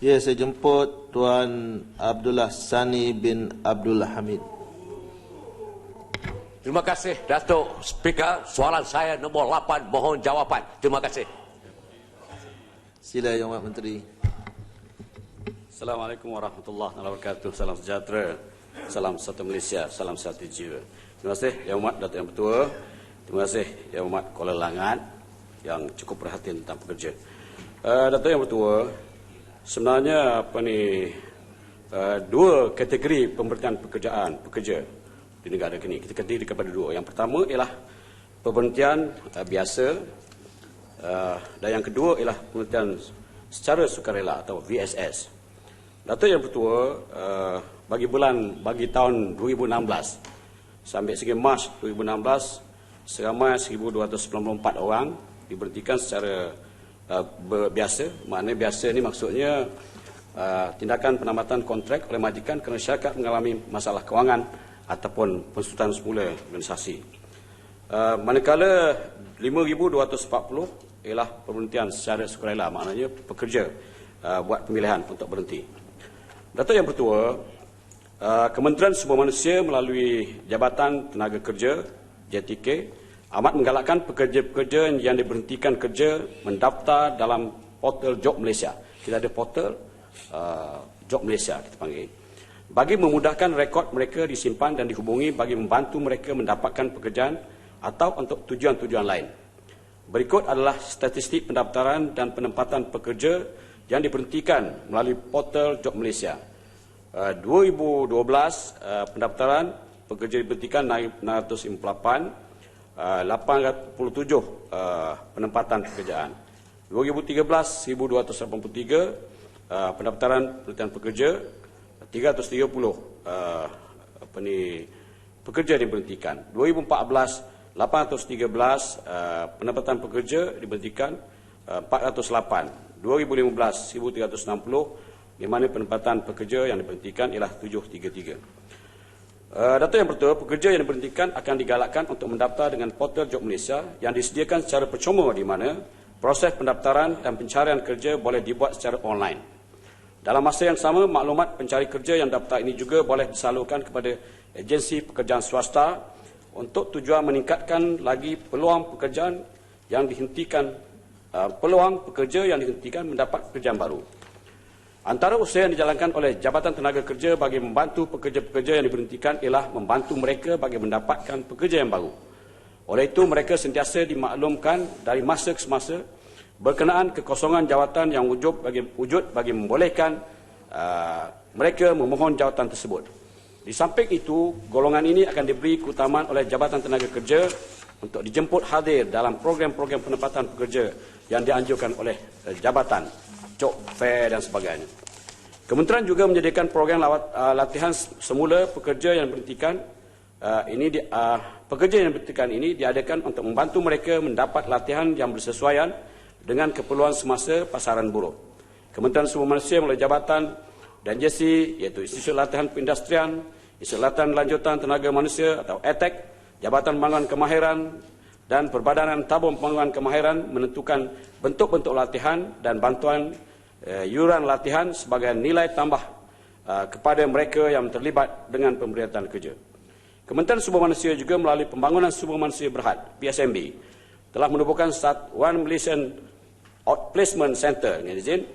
Ya, saya jemput Tuan Abdullah Sani bin Abdul Hamid. Terima kasih, Datuk Speaker. Soalan saya nombor 8, mohon jawapan. Terima kasih. Sila Yang Amat Menteri. Assalamualaikum warahmatullahi wabarakatuh. Salam sejahtera. Salam satu Malaysia. Salam satu jiwa. Terima kasih Yang Amat Datuk Yang Bertua. Terima kasih Yang Amat Kuala Langat yang cukup perhatian tentang pekerja. Datuk Yang Bertua, sebenarnya dua kategori pemberhentian pekerja di negara ini. Kita terdiri kepada dua. Yang pertama ialah pemberhentian biasa dan yang kedua ialah pemberhentian secara sukarela atau VSS. Datuk Yang Bertua, bagi tahun 2016 sampai sehingga Mac 2016, seramai 1,294 orang diberhentikan secara biasa. Maknanya biasa ini maksudnya tindakan penambatan kontrak oleh majikan kerana syarikat mengalami masalah kewangan ataupun pensutan semula organisasi. Manakala 5,240 ialah pemberhentian secara sukarela, maknanya pekerja buat pemilihan untuk berhenti. Datuk Yang Bertua, Kementerian Sumber Manusia melalui Jabatan Tenaga Kerja JTK amat menggalakkan pekerja-pekerja yang diberhentikan kerja mendaftar dalam portal Job Malaysia. Kita ada portal Job Malaysia kita panggil, bagi memudahkan rekod mereka disimpan dan dihubungi bagi membantu mereka mendapatkan pekerjaan atau untuk tujuan-tujuan lain. Berikut adalah statistik pendaftaran dan penempatan pekerja yang diberhentikan melalui portal Job Malaysia. 2012 pendaftaran pekerja diberhentikan naik 658, 887 penempatan pekerjaan. 2013 1,283 pendaftaran penelitian pekerja, 330 pekerja diberhentikan. 2014 813 pendapatan pekerja diberhentikan, 408. 2015 1,360, di mana penempatan pekerja yang diberhentikan ialah 733. Datuk Yang Bertua, pekerja yang diberhentikan akan digalakkan untuk mendaftar dengan portal Job Malaysia yang disediakan secara percuma, di mana proses pendaftaran dan pencarian kerja boleh dibuat secara online. Dalam masa yang sama, maklumat pencari kerja yang daftar ini juga boleh disalurkan kepada agensi pekerjaan swasta untuk tujuan meningkatkan lagi peluang pekerja yang dihentikan mendapat pekerjaan baru. Antara usaha yang dijalankan oleh Jabatan Tenaga Kerja bagi membantu pekerja-pekerja yang diberhentikan ialah membantu mereka bagi mendapatkan pekerja yang baru. Oleh itu, mereka sentiasa dimaklumkan dari masa ke semasa berkenaan kekosongan jawatan yang wujud bagi membolehkan mereka memohon jawatan tersebut. Di samping itu, golongan ini akan diberi keutamaan oleh Jabatan Tenaga Kerja untuk dijemput hadir dalam program-program penempatan pekerja yang dianjurkan oleh jabatan, job fair dan sebagainya. Kementerian juga menyediakan program latihan semula pekerja yang diberhentikan. Pekerja yang diberhentikan ini diadakan untuk membantu mereka mendapat latihan yang bersesuaian dengan keperluan semasa pasaran buruh. Kementerian Sumber Manusia melalui Jabatan dan JC, iaitu Institut Latihan Perindustrian, Institut Latihan Lanjutan Tenaga Manusia atau ETEC, Jabatan Pembangunan Kemahiran dan Perbadanan Tabung Pembangunan Kemahiran menentukan bentuk-bentuk latihan dan bantuan yuran latihan sebagai nilai tambah kepada mereka yang terlibat dengan pemberian kerja. Kementerian Sumber Manusia juga melalui Pembangunan Sumber Manusia Berhad (PSMB) telah menubuhkan One Malaysian Outplacement Center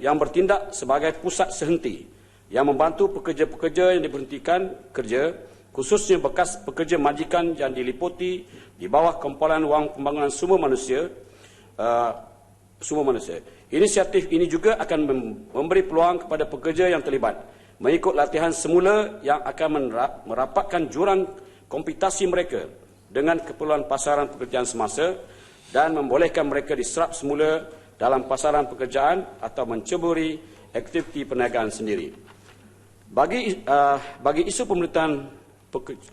yang bertindak sebagai pusat sehenti yang membantu pekerja-pekerja yang diberhentikan kerja, khususnya bekas pekerja majikan yang diliputi di bawah kumpulan wang pembangunan sumber manusia. Inisiatif ini juga akan memberi peluang kepada pekerja yang terlibat mengikut latihan semula yang akan merapatkan jurang kompetisi mereka dengan keperluan pasaran pekerjaan semasa dan membolehkan mereka diserap semula dalam pasaran pekerjaan atau menceburi aktiviti perniagaan sendiri. Bagi isu pemerintahan pekerja,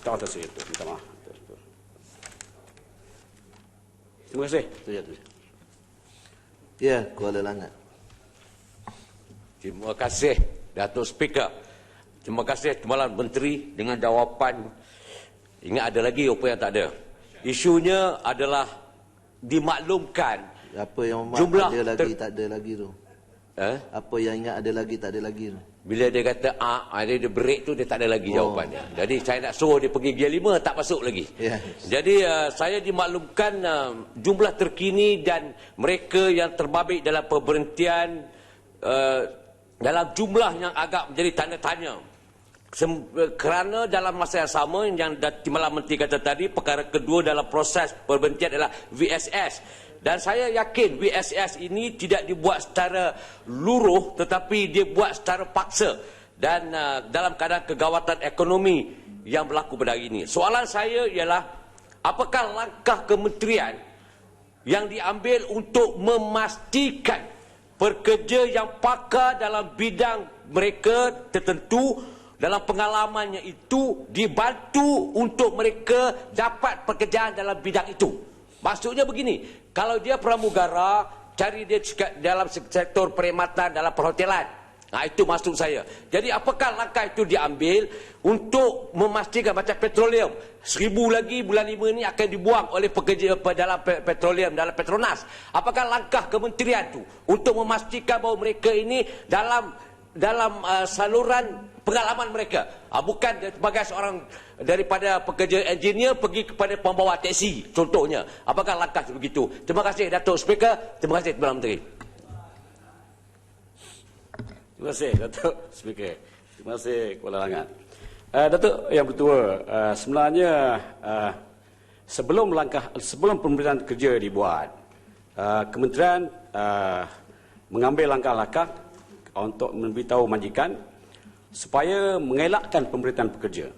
minta maaf. Terima kasih. Ya, Kuala Langat. Terima kasih, Datuk Speaker. Terima kasih Timbalan Menteri dengan jawapan. Ingat ada lagi apa yang tak ada. Isunya adalah dimaklumkan Apa yang jumlah ada lagi, tak ada lagi tu. Apa yang ingat ada lagi, tak ada lagi. Bila dia kata dia break tu, dia tak ada lagi jawapannya. Jadi saya nak suruh dia pergi gear 5, tak masuk lagi. Yes. Jadi saya dimaklumkan jumlah terkini dan mereka yang terbabit dalam pemberhentian dalam jumlah yang agak menjadi tanda tanya. Kerana dalam masa yang sama yang Timbalan Menteri kata tadi, perkara kedua dalam proses pemberhentian adalah VSS. Dan saya yakin VSS ini tidak dibuat secara luruh, tetapi dia buat secara paksa dan dalam keadaan kegawatan ekonomi yang berlaku pada hari ini. Soalan saya ialah, apakah langkah kementerian yang diambil untuk memastikan pekerja yang pakar dalam bidang mereka tertentu, dalam pengalamannya itu, dibantu untuk mereka dapat pekerjaan dalam bidang itu? Maksudnya begini, kalau dia pramugara, cari dia dalam sektor perkhidmatan, dalam perhotelan. Itu maksud saya. Jadi apakah langkah itu diambil untuk memastikan macam petroleum, 1,000 lagi bulan 5 ini akan dibuang oleh pekerja dalam petroleum, dalam Petronas. Apakah langkah kementerian itu untuk memastikan bahawa mereka ini dalam saluran pengalaman mereka, bukan sebagai seorang daripada pekerja engineer pergi kepada pembawa teksi contohnya. Apakah langkah begitu? Terima kasih Datuk Speaker, terima kasih Timbalan Menteri. Terima kasih Datuk Speaker, terima kasih Kuala Langat. Datuk Yang Bertua, sebenarnya sebelum pemberitaan kerja dibuat, kementerian mengambil langkah-langkah untuk memberitahu majikan supaya mengelakkan pemberitaan pekerja.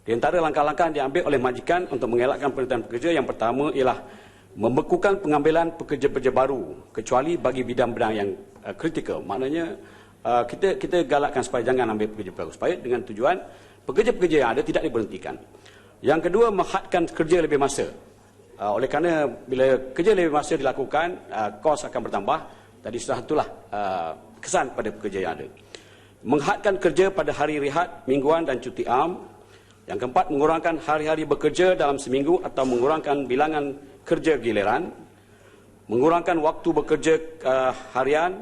Di antara langkah-langkah yang diambil oleh majikan untuk mengelakkan pemberitaan pekerja, yang pertama ialah membekukan pengambilan pekerja-pekerja baru kecuali bagi bidang-bidang yang kritikal. Maknanya kita galakkan supaya jangan ambil pekerja baru, supaya dengan tujuan pekerja-pekerja yang ada tidak diberhentikan. Yang kedua, menghadkan kerja lebih masa. Oleh kerana bila kerja lebih masa dilakukan, kos akan bertambah. Tadi sudah itulah kesan pada pekerja yang ada. Menghadkan kerja pada hari rehat, mingguan dan cuti am. Yang keempat, mengurangkan hari-hari bekerja dalam seminggu atau mengurangkan bilangan kerja giliran. Mengurangkan waktu bekerja harian.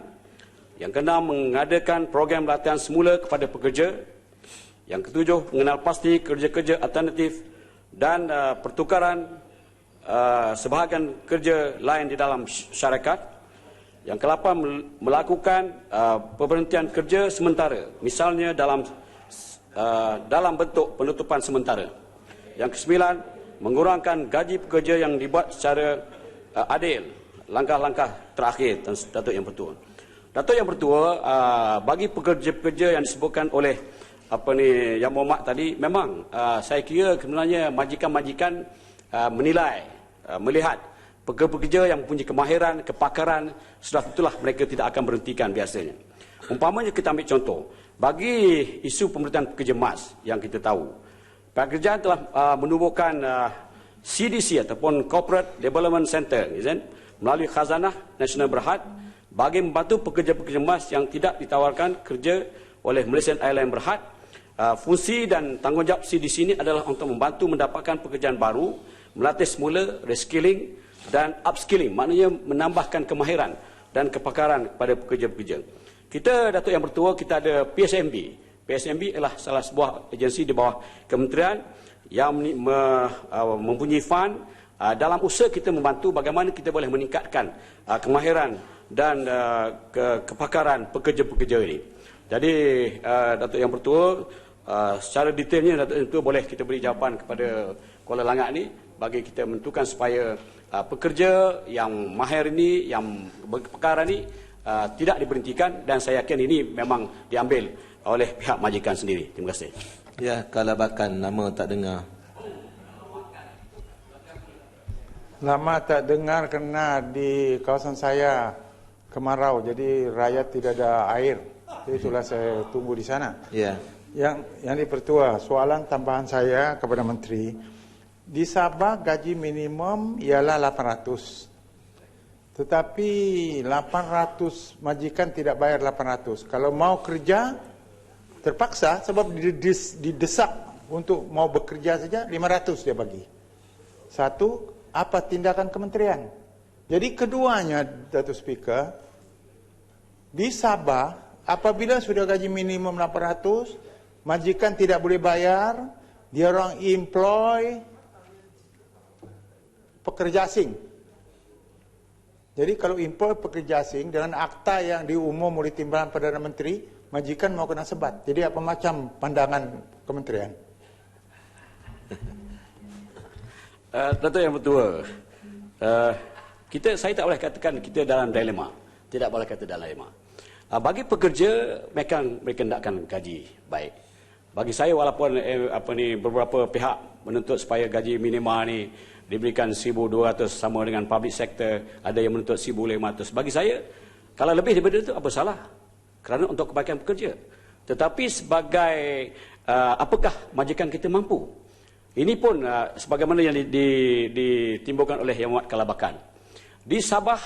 Yang keenam, mengadakan program latihan semula kepada pekerja. Yang ketujuh, mengenal pasti kerja-kerja alternatif dan pertukaran sebahagian kerja lain di dalam syarikat. Yang ke-8, melakukan pemberhentian kerja sementara, misalnya dalam bentuk penutupan sementara. Yang ke-9, mengurangkan gaji pekerja yang dibuat secara adil. Langkah-langkah terakhir, Datuk Yang Bertua. Datuk Yang Bertua, bagi pekerja-pekerja yang disebutkan oleh Yang Mohd tadi, memang saya kira sebenarnya majikan-majikan menilai, melihat pekerja-pekerja yang mempunyai kemahiran, kepakaran, sudah itulah mereka tidak akan berhentikan biasanya. Umpamanya kita ambil contoh, bagi isu pemberitaan pekerja emas yang kita tahu, Pihak Kerajaan telah menubuhkan CDC ataupun Corporate Development Center melalui Khazanah Nasional Berhad bagi membantu pekerja-pekerja emas yang tidak ditawarkan kerja oleh Malaysian Airlines Berhad. Fungsi dan tanggungjawab CDC ini adalah untuk membantu mendapatkan pekerjaan baru, melatih semula, reskilling dan upskilling, maknanya menambahkan kemahiran dan kepakaran kepada pekerja-pekerja. Kita, Datuk Yang Bertua, kita ada PSMB. PSMB adalah salah sebuah agensi di bawah kementerian yang mempunyai fund dalam usaha kita membantu bagaimana kita boleh meningkatkan kemahiran dan kepakaran pekerja-pekerja ini. Jadi, Datuk Yang Bertua, secara detailnya Datuk Yang Bertua boleh kita beri jawapan kepada Kuala Langat ini bagi kita menentukan supaya pekerja yang mahir ini, yang berkepakaran ini tidak diberhentikan, dan saya yakin ini memang diambil oleh pihak majikan sendiri. Terima kasih. Ya, Kalabakan, nama tak dengar. Lama tak dengar kerana di kawasan saya kemarau, jadi rakyat tidak ada air. Jadi itulah saya tunggu di sana. Ya. Yang Dipertua, soalan tambahan saya kepada Menteri. Di Sabah gaji minimum ialah 800. Tetapi 800 majikan tidak bayar 800. Kalau mau kerja terpaksa sebab didesak untuk mau bekerja saja 500 dia bagi. Satu, apa tindakan kementerian? Jadi keduanya, Datuk Speaker, Di Sabah, apabila sudah gaji minimum 800, majikan tidak boleh bayar, dia orang employ pekerja asing. Jadi kalau employ pekerja asing dengan akta yang diumum oleh Timbalan Perdana Menteri, majikan mau kena sebat. Jadi apa macam pandangan kementerian? Dato' Yang Bertuah, saya tak boleh katakan kita dalam dilema. Tidak boleh kata dalam dilema. Bagi pekerja, mereka hendakkan gaji baik. Bagi saya, walaupun beberapa pihak menuntut supaya gaji minima ni diberikan 1,200 sama dengan public sector, ada yang menuntut 1,500. Bagi saya, kalau lebih daripada itu, apa salah? Kerana untuk kebaikan pekerja. Tetapi sebagai apakah majikan kita mampu? Ini pun sebagaimana yang ditimbulkan oleh Yang Amat Kalabakan. Di Sabah,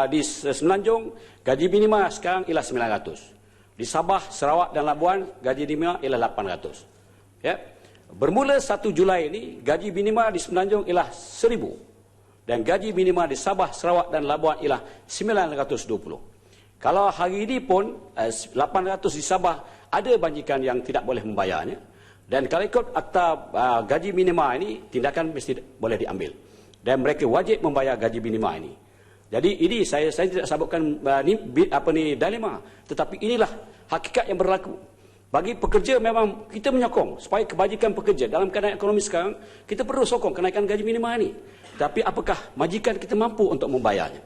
di Semenanjung, gaji minima sekarang ialah 900. Di Sabah, Sarawak dan Labuan, gaji minima ialah 800. Ya. Bermula 1 Julai ini, gaji minima di Semenanjung ialah 1,000. Dan gaji minima di Sabah, Sarawak dan Labuan ialah 920. Kalau hari ini pun 800 di Sabah, ada majikan yang tidak boleh membayarnya. Dan kalau ikut akta gaji minima ini, tindakan mesti boleh diambil. Dan mereka wajib membayar gaji minima ini. Jadi ini saya tidak sebutkan dilema, tetapi inilah hakikat yang berlaku. Bagi pekerja memang kita menyokong supaya kebajikan pekerja dalam keadaan ekonomi sekarang, kita perlu sokong kenaikan gaji minima ini. Tapi apakah majikan kita mampu untuk membayarnya?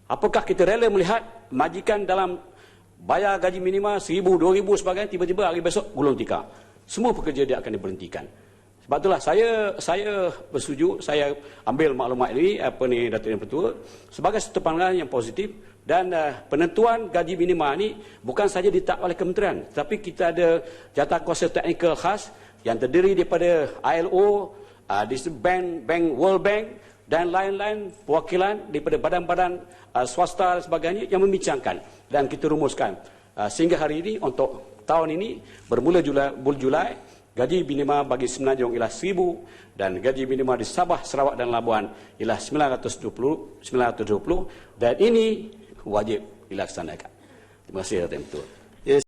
Apakah kita rela melihat majikan dalam bayar gaji minima 1,000, 2,000 sebagainya, tiba-tiba hari besok gulung tikar. Semua pekerja dia akan diberhentikan. Sebab itulah saya bersetuju, saya ambil maklumat ini Datuk Yang Bertuah sebagai satu pandangan yang positif, dan penentuan gaji minima ini bukan saja ditetapkan oleh kementerian, tapi kita ada jawatankuasa teknikal khas yang terdiri daripada ILO, Bank World Bank dan lain-lain perwakilan daripada badan-badan swasta dan sebagainya yang membincangkan dan kita rumuskan sehingga hari ini untuk tahun ini bermula bulan Julai. Gaji minima bagi Semenanjung ialah 1,000 dan gaji minima di Sabah, Sarawak dan Labuan ialah 920 dan ini wajib dilaksanakan. Terima kasih Datuk Yang Bertuah.